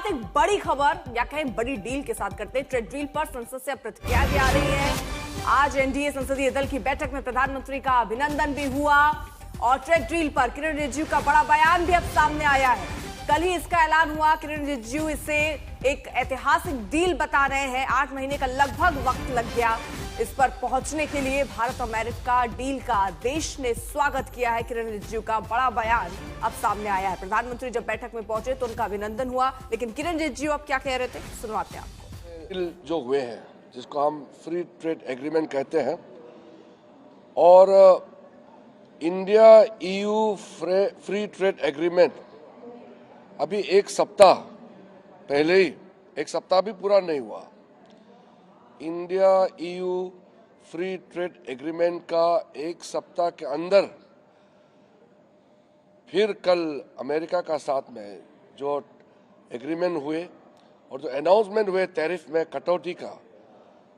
शुरुआत एक बड़ी खबर या कहें बड़ी डील के साथ करते हैं। ट्रेड डील पर संसद से प्रतिक्रिया भी आ रही है। आज एनडीए संसदीय दल की बैठक में प्रधानमंत्री का अभिनंदन भी हुआ और ट्रेड डील पर किरण रिजिजू का बड़ा बयान भी अब सामने आया है। कल ही इसका ऐलान हुआ। किरण रिजिजू इसे एक ऐतिहासिक डील बता रहे हैं। 8 महीने का लगभग वक्त लग गया इस पर पहुंचने के लिए। भारत अमेरिका डील का देश ने स्वागत किया है। किरण रिजिजू का बड़ा बयान अब सामने आया है। प्रधानमंत्री जब बैठक में पहुंचे तो उनका अभिनंदन हुआ, लेकिन किरण रिजिजू अब क्या कह रहे थे सुनवाते हैं आपको। जो हुए हैं जिसको हम फ्री ट्रेड एग्रीमेंट कहते हैं, और India EU free trade agreement अभी एक सप्ताह पहले ही, एक सप्ताह भी पूरा नहीं हुआ, India EU free trade agreement का एक सप्ताह के अंदर फिर कल अमेरिका का साथ में जो एग्रीमेंट हुए और जो अनाउंसमेंट हुए टैरिफ में कटौती का,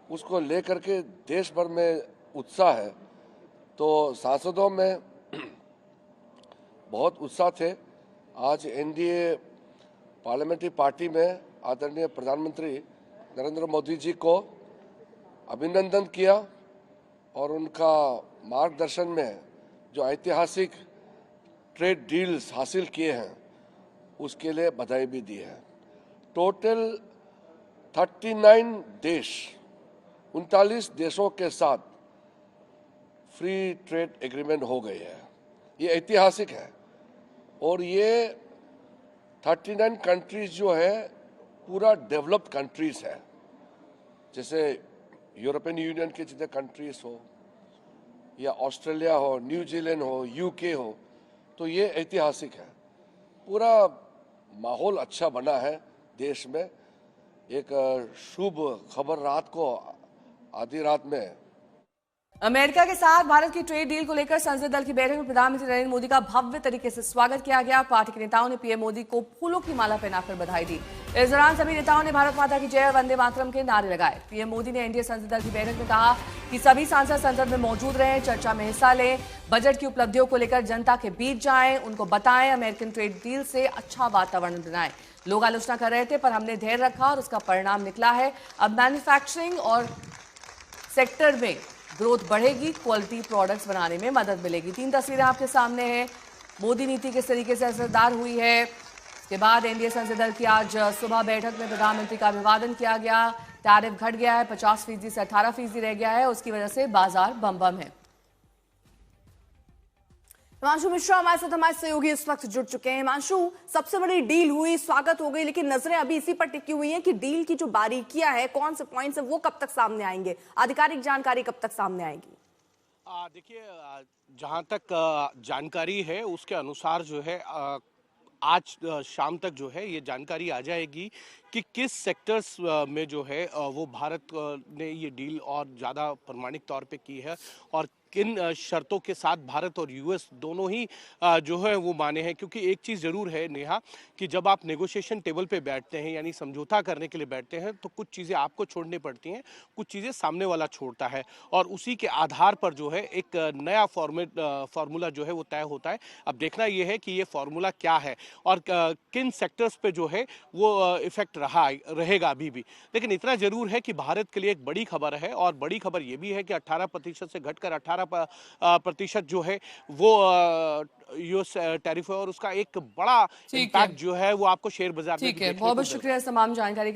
उसको लेकर के देश भर में उत्साह है। तो सांसदों में बहुत उत्साह थे। आज एनडीए पार्लियामेंट्री पार्टी में आदरणीय प्रधानमंत्री नरेंद्र मोदी जी को अभिनंदन किया और उनका मार्गदर्शन में जो ऐतिहासिक ट्रेड डील्स हासिल किए हैं उसके लिए बधाई भी दी है। टोटल 39 देश, 39 देशों के साथ फ्री ट्रेड एग्रीमेंट हो गई है। ये ऐतिहासिक है और ये 39 कंट्रीज जो है पूरा डेवलप्ड कंट्रीज है, जैसे यूरोपियन यूनियन के जितने कंट्रीज हो या ऑस्ट्रेलिया हो, न्यूजीलैंड हो, यूके हो। तो ये ऐतिहासिक है। पूरा माहौल अच्छा बना है देश में। एक शुभ खबर रात को, आधी रात में अमेरिका के साथ भारत की ट्रेड डील को लेकर संसदीय दल की बैठक में प्रधानमंत्री नरेंद्र मोदी का भव्य तरीके से स्वागत किया गया। पार्टी के नेताओं ने पीएम मोदी को फूलों की माला पहनाकर बधाई दी। इस दौरान सभी नेताओं ने भारत माता की जय, वंदे मातरम के नारे लगाए। पीएम मोदी ने एनडीए संसदीय दल की बैठक में कहा कि सभी सांसद संसद में मौजूद रहें, चर्चा में हिस्सा लें, बजट की उपलब्धियों को लेकर जनता के बीच जाएं, उनको बताएं, अमेरिकन ट्रेड डील से अच्छा वातावरण बनाएं। लोग आलोचना कर रहे थे पर हमने धैर्य रखा और उसका परिणाम निकला है। अब मैन्युफैक्चरिंग और सेक्टर में ग्रोथ बढ़ेगी, क्वालिटी प्रोडक्ट्स बनाने में मदद मिलेगी। 3 तस्वीरें आपके सामने हैं। मोदी नीति किस तरीके से असरदार हुई है। इसके बाद एनडीए संसदीय दल की आज सुबह बैठक में प्रधानमंत्री का अभिवादन किया गया। टैरिफ घट गया है, 50% से 18% रह गया है, उसकी वजह से बाजार बम है। हिमांशु मिश्रा हमारे सहयोगी इस वक्त जुड़ चुके हैं। हिमांशु, सबसे बड़ी डील हुई, स्वागत हो गई, लेकिन नजरें अभी इसी पर टिकी हुई हैं कि डील की जो बारीकियां है, कौन से पॉइंट्स है, वो कब तक सामने आएंगे, आधिकारिक जानकारी कब तक सामने आएगी? देखिए, जहां तक जानकारी है उसके अनुसार जो है आज शाम तक जो है ये जानकारी आ जाएगी कि किस सेक्टर्स में जो है वो भारत ने ये डील और ज़्यादा प्रमाणिक तौर पे की है और किन शर्तों के साथ भारत और यूएस दोनों ही जो है वो माने हैं। क्योंकि एक चीज़ ज़रूर है नेहा कि जब आप नेगोशिएशन टेबल पे बैठते हैं, यानी समझौता करने के लिए बैठते हैं, तो कुछ चीज़ें आपको छोड़नी पड़ती हैं, कुछ चीज़ें सामने वाला छोड़ता है और उसी के आधार पर जो है एक नया फार्मूला जो है वो तय होता है। अब देखना ये है कि ये फार्मूला क्या है और किन सेक्टर्स पे जो है वो इफेक्ट रहेगा अभी भी। लेकिन इतना जरूर है कि भारत के लिए एक बड़ी खबर है और बड़ी खबर ये भी है कि 18% से घटकर 18% जो है वो यूएस टैरिफ है और उसका एक बड़ा इम्पैक्ट जो है वो आपको शेयर बाजार में। ठीक है, बहुत बहुत शुक्रिया तमाम जानकारी